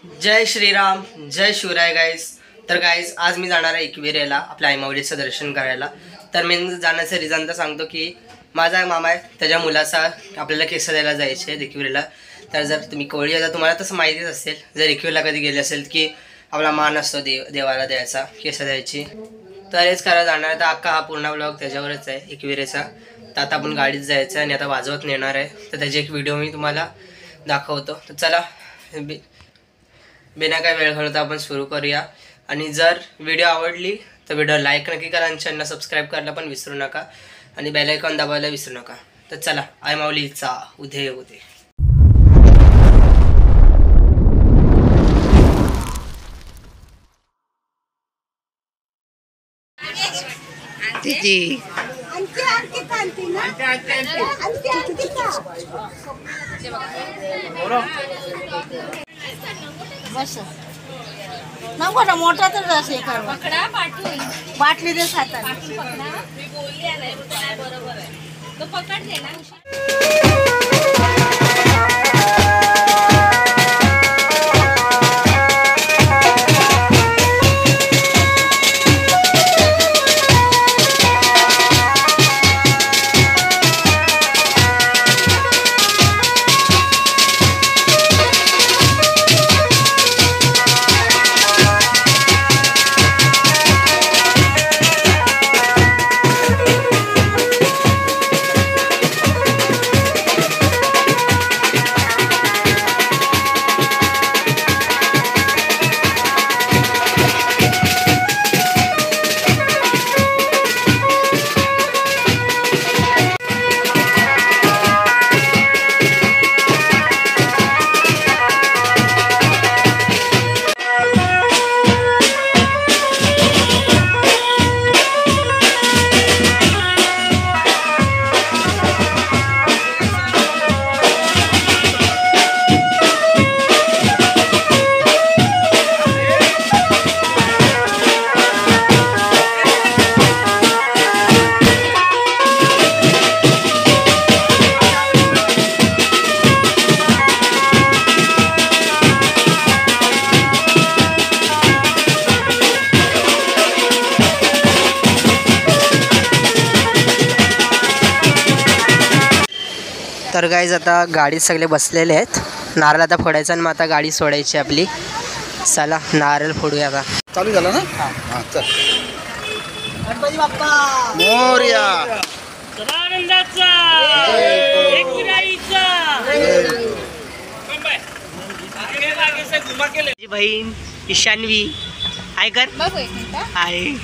जय श्रीराम, जय शिवराय गाईस. तर गाईस आज मी जाणार आहे एकविरेला आपल्या आईमाऊलीचं दर्शन करायला. तर मी जाण्याचं रिझन तर सांगतो की माझा मामा आहे, त्याच्या मुलाचा आपल्याला केस द्यायला जायचे आहे एकविरेला. तर जर तुम्ही कोळी आता तुम्हाला तसं माहितीच असेल, जर एकविरेला कधी गेले असेल की आपला मान असतो देवाला द्यायचा, केस द्यायची. तर हेच करायला जाणार. तर अख्खा हा पूर्ण व्लॉग त्याच्यावरच आहे एकविरेचा. तर आता आपण गाडीत जायचं आणि आता वाजवत नेणार आहे. तर त्याची एक व्हिडिओ मी तुम्हाला दाखवतो. तर चला बिना काय वेळ घालवता आपण सुरू करूया. आणि जर व्हिडिओ आवडली तर व्हिडिओ लाईक नक्की करा आणि चॅनल सबस्क्राईब करायला पण विसरू नका आणि बेल आयकॉन दाबायला विसरू नका. तर चला, आईमाऊलीचा उदय उदय. बस नको ना, मोठा तर असे बाटली दे हातात. मी बोलली आहे बरोबर आहे, तो पकडते ना. तर गाईज आता गाडीत सगळे बसलेले आहेत. नारळ आता फोडायचा आणि मग आता गाडी सोडायची आपली. चला नारळ फोडूया आता. चालू झाला ना. हां चल. गणपती बाप्पा मोरया. माझी बहीण ईशान्वी आहे कर आहे.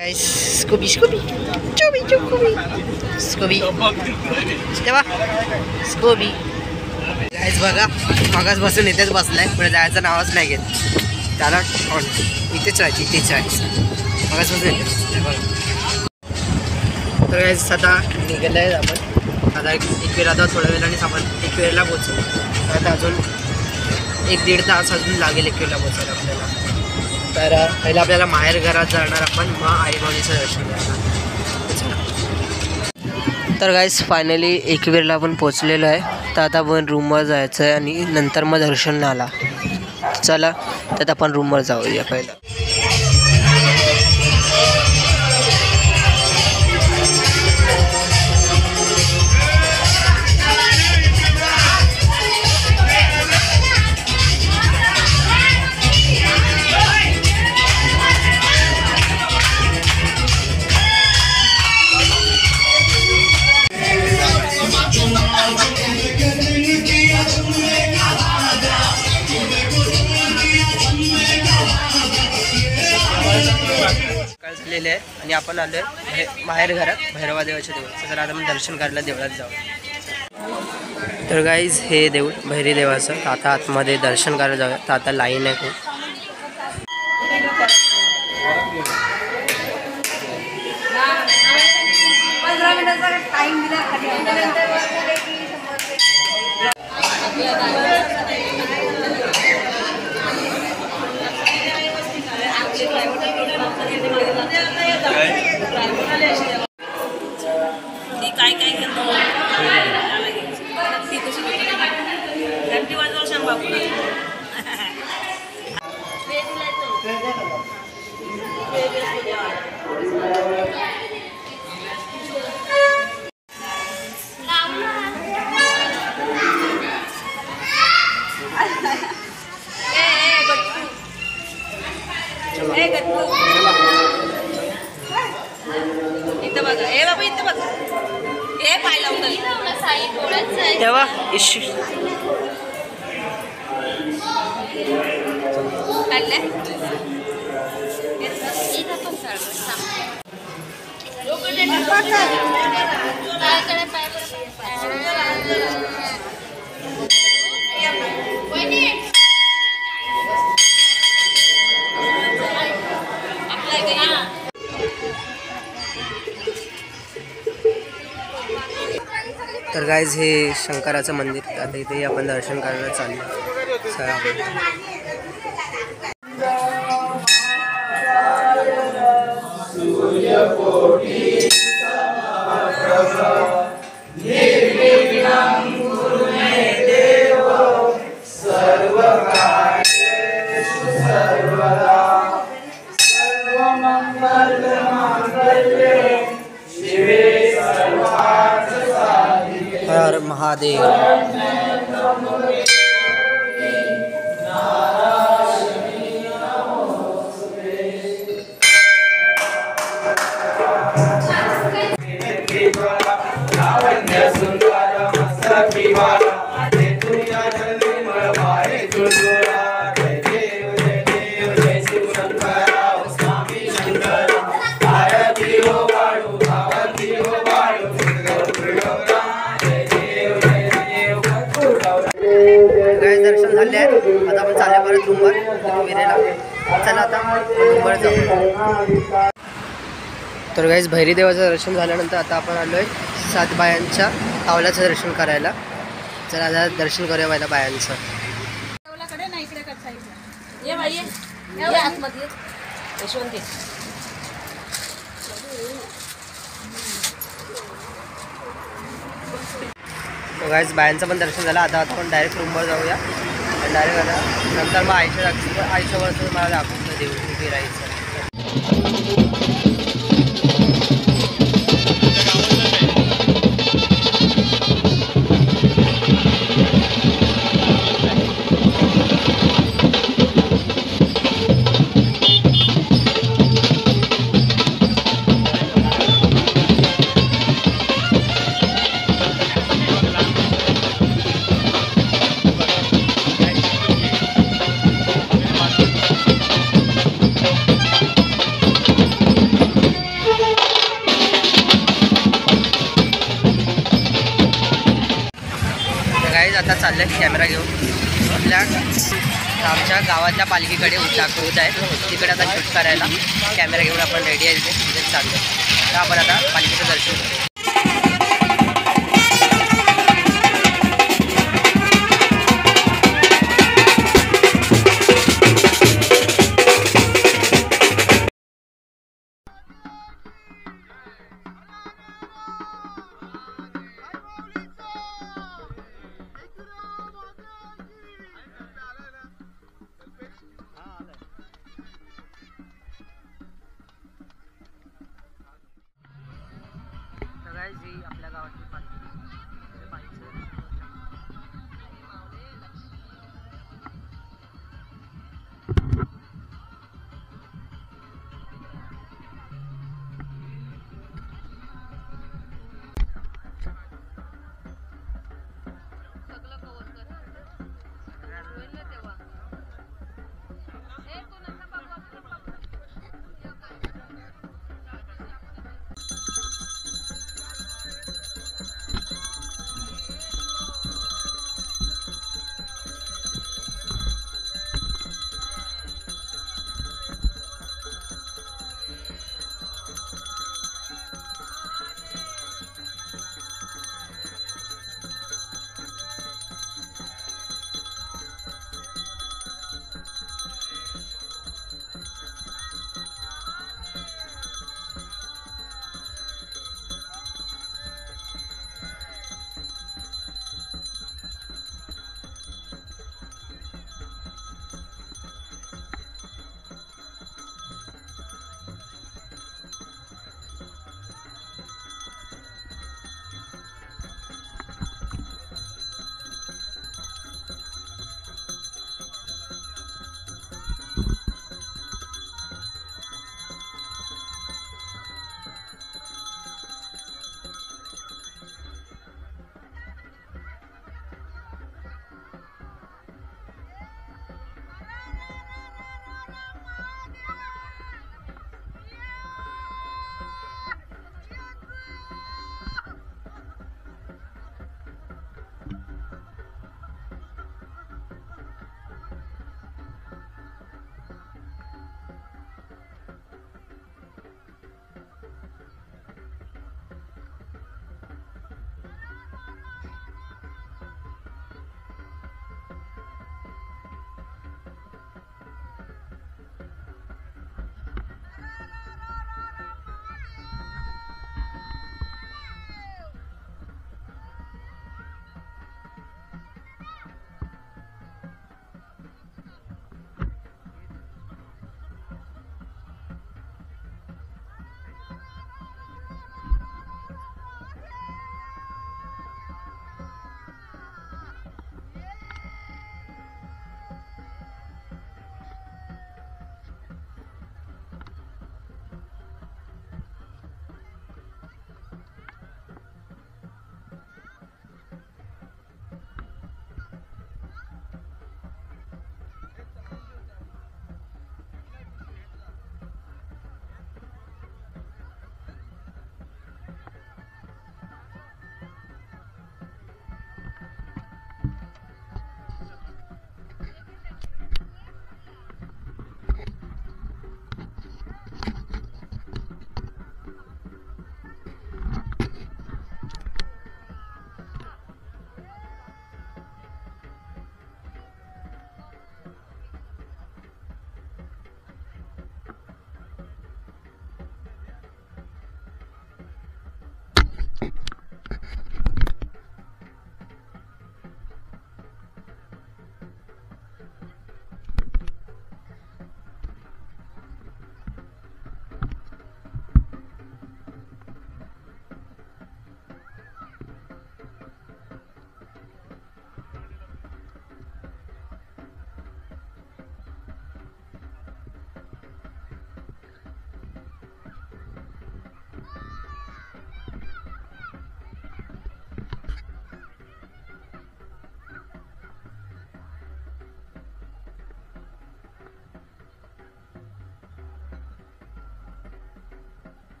Guys scooby scooby chubby chubby scooby तेव्हा स्कूबी. गाईस बघा, मागास बसून इथेच बसलाय, पुढे जायचं नावच नाही घेत. त्याला इथेच राहायची, इथेच राहायचं. मागास बसून येते बघा. तर गाईस आता निघालं आहे आपण. आता एकविरा आता थोड्या वेळानेच आपण एकविरेला पोचू. आता अजून 1-1.5 तास अजून लागेल एकविरेला पोचायला आपल्याला. तर पहिला आपल्याला माहेर घरात जाणार आपण, मग आईमाऊलीचं दर्शन करणार. तर गाईस फायनली एकविरेला आपण पोचलेलो आहे. तर आता आपण रूमवर जायचं आहे आणि नंतर मग दर्शन आला. चला तर आपण रूमवर जाऊया पहिला. झालेले आहे आणि आपण आलो आहे माहेर घरात भैरवा देवाच्या देवळाचं. तर आता आपण दर्शन करायला देवळात जाऊ. तर गाईज हे देऊळ भैरी देवाचं. तर आता आतमध्ये दर्शन करायला जाऊया. तर आता लाईन आहे खूप. काय काय करतो ती कशी घंटी वाजवा सांग बाबू इथं बघा ए बाबा इथं बघ ए पाय लावून तेव्हा इश्यू तर गाईज हे शंकराचं मंदिर, आता इथे आपण दर्शन करायला चाललो. चला हर हर महादेव. दर्शन झाले आहेत. आता आपण चालले परत रूमवर विरेला. चला आता रूमवर जाऊ. तर गाईज भैरी देवाचं दर्शन झाल्यानंतर आता आपण आलो आहे 7 बायांच्या तावल्याचं दर्शन करायला. चला आता दर्शन करूया पहिला बायांचं. ये बाई ये आतमध्ये यशवंती गाईज बायांचं पण दर्शन झालं. आता आपण डायरेक्ट रूमवर जाऊया आणि डायरेक्ट आता नंतर मग आईच्यावरचं मला दाखवतो देऊ फिरायचं. आता चाललं आहे कॅमेरा घेऊन आमच्या गावातल्या पालखीकडे उठ आहे तिकडे आता शूट करायला कॅमेरा घेऊन आपण रेडी आहे तिथे चाललो. तर आपण आता पालखीचं दर्शन करू.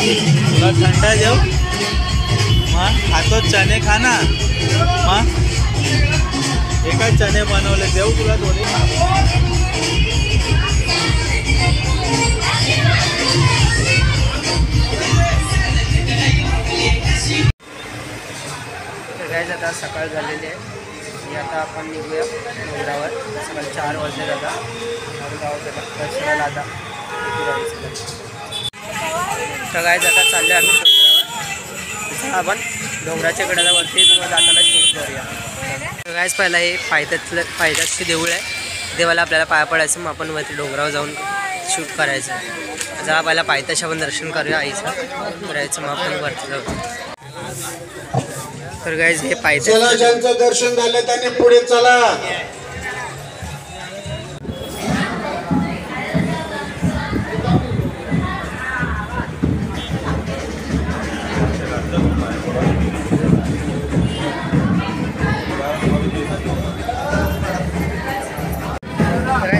तुला थंडा देऊ मग खातो चणे खा ना मग एकाच चणे बनवले देऊ तुला दोन्ही गाईज आता सकाळ झालेली आहे आणि आता आपण निघूया डोंगरावर. सकाळी 4 वाजले आता दर्शनाला आता तर गाईज आता चाललो आम्ही डोंगरावर. आपण डोंगराच्या गडावरती जाताना शूट करूया. तर गाईज पहिला हे पायथ्याचे देऊळ आहे. देवाला आपल्याला पाया पडायचं मग आपण वरती डोंगरावर जाऊन शूट करायचं. जरा पहिला पायथ्याचे आपण दर्शन करूया आईचं करायचं मग आपण वरती जाऊ. तर गाईज हे पायथ्या चला ज्यांचं दर्शन झालं त्यांनी पुढे चला.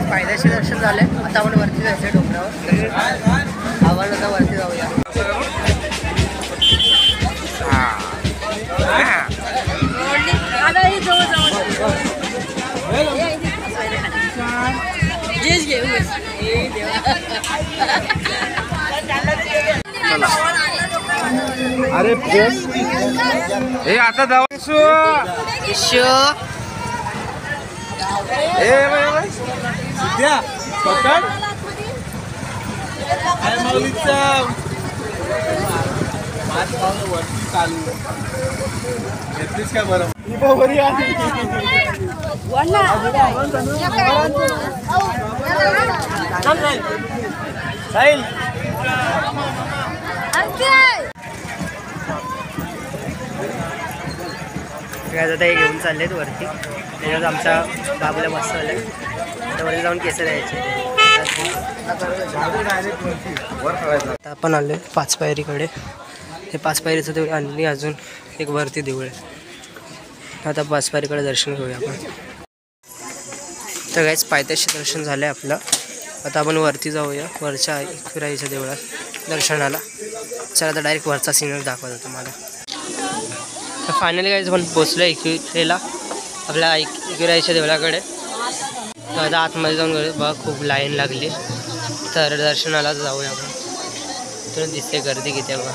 पायथ्याचे दर्शन झाले. आता आपण वरती जायचं डोंगरावर. आपण आता वरती जाऊया. अरे हे आता जाऊ पकड वरती चालू घेतलीस काय बरं साहिल आता हे घेऊन चाललेत वरती. त्याच्यात आमच्या बाबूला बसवलं आहे. वरती जाऊन केस द्यायचे. आता आपण आलो आहे 5 पायरीकडे. हे 5 पायरीचं देऊळ आणि अजून एक वरती देऊळ आहे. आता 5 पायरीकडे दर्शन घेऊया आपण. तर काहीच पायथ्याचे दर्शन झालं आहे आपलं. आता आपण वरती जाऊया वरच्या एकविराईच्या देवळात दर्शनाला. चला आता डायरेक्ट वरचा सीनच दाखवतो तुम्हाला. तर फायनली काहीच आपण पोचलो एकविरेला आपल्या एकविराईच्या देवळाकडे. तर आता आतमध्ये जाऊन बघा खूप लाईन लागली. तर दर्शनाला जाऊया आपण. तर दिसते गर्दी किती बघा.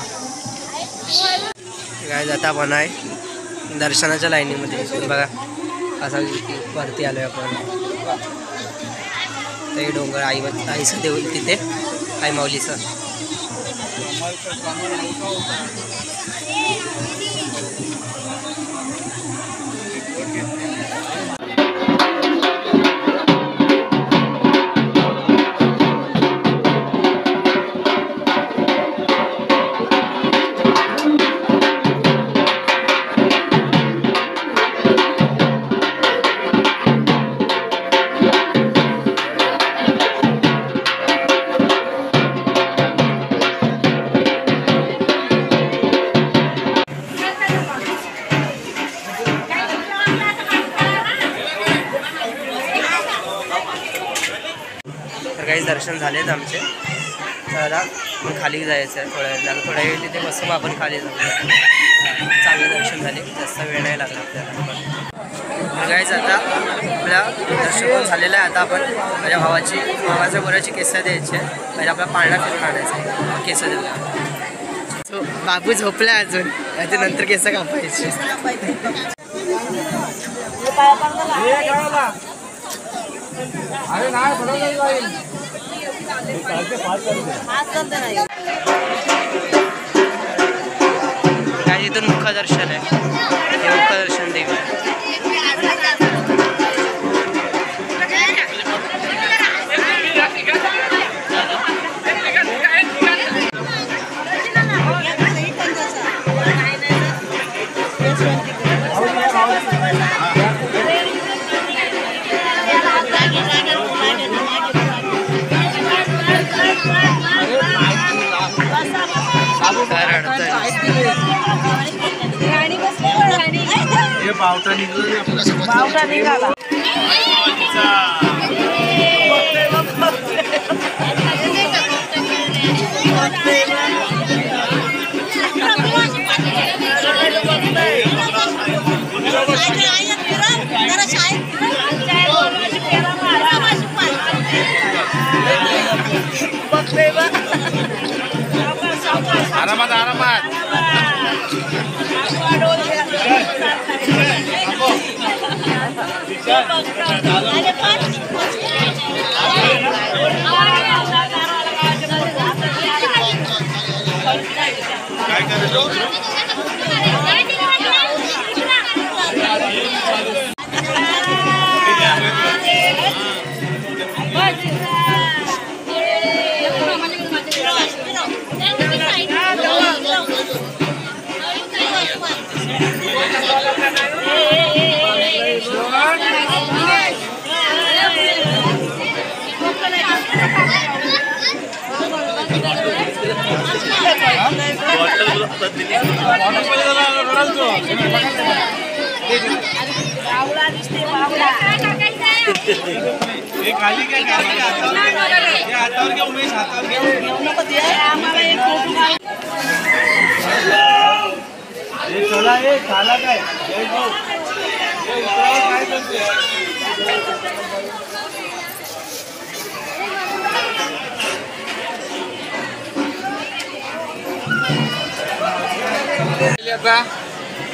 काय आता आपण आहे दर्शनाच्या लाईनीमध्ये बघा असा वरती आलो आहे आपण. ते डोंगर आईचं देऊळ तिथे आई माऊलीचं. तर काही दर्शन झालेत आमचे. तर आपण खाली जायचं आहे थोड्या वेळ तिथे बसून आपण खाली जाऊ. चांगले दर्शन झाले. जास्त वेळ नाही लागला आपल्याला. गाईज आता आपल्या दर्शन झालेलं आहे. आता आपण माझ्या भावाच्या गोऱ्याची केस द्यायची आहे. म्हणजे आपला पाळणा फिरून आणायचा आहे. केस देऊया. सो बाबू झोपला अजून. त्याच्यानंतर केस कापायचे. अरे नाही बरोबर जाईल. काय इथून मुखदर्शन आहे. हे मुखदर्शन देऊ. पावटा निघाला. जरा शाळेत आरामात आरामात काय करायचं खाली काय हातावर घ्या उमेश हातावर चला हे खाला काय काय करते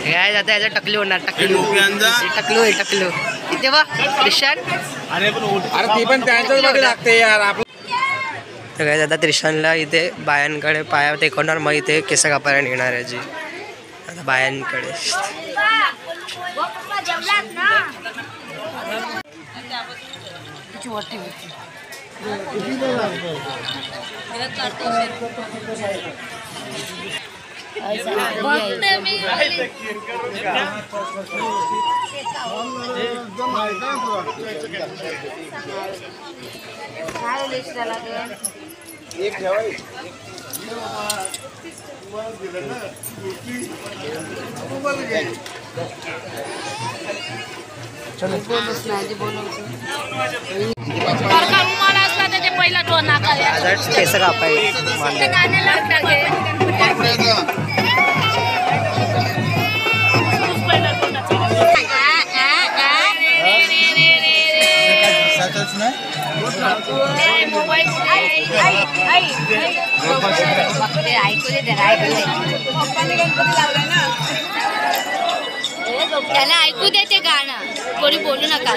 काय जाता याचा टकली होणार टकलू इथे बा त्रिशान अरे ती पण त्यांच्याच मध्ये लागते यार आपलं. तर काय जाता त्रिशानला इथे बायांकडे पाया टेकवणार मग इथे केस कापायला येणार आहे जी आता बायांकडे पहिला तो नाका केस कापाय त्याला ऐकू दे ते गाणं कोणी बोलू नका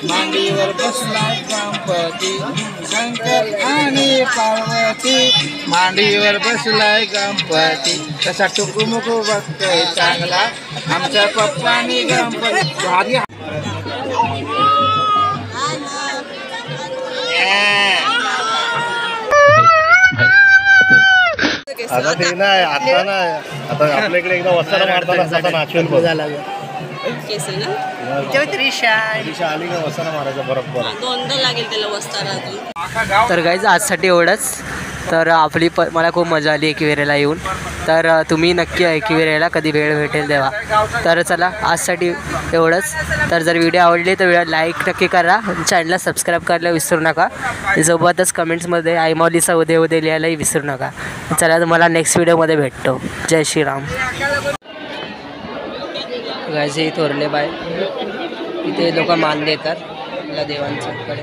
मांडीवर बसलाय गणपती शंकर आणि पार्वती मांडीवर बसलाय गणपती तसा टुकुमुकू बघतोय चांगला आमच्या पप्पानी गणपती भारी. आता ते नाही आता नाही आता आपल्याकडे एकदा वस्ताला मारताना नाचवेल बघ त्रिशान आली का वस्ताला मारायचा बरोबर दोनदा लागेल त्याला वस्तारा. तर गाईज आजसाठी एवढंच. तर आपली मला खूप मजा आली एकविरेला येऊन. तर तुम्ही नक्की एकविरेला कधी वेळ भेटेल तेव्हा. तर चला आजसाठी एवढंच. तर जर व्हिडिओ आवडली तर व्हिडिओ लाईक नक्की करा, चॅनलला सबस्क्राईब करायला विसरू नका. सोबतच कमेंट्समध्ये आई माऊलीचा उदय उदय लिहायलाही विसरू नका. चला तुम्हाला नेक्स्ट व्हिडिओमध्ये भेटतो. जय श्रीराम. गाईज ही थोरले बाय इथे लोक मान देतात आपल्या देवांच्याकडे.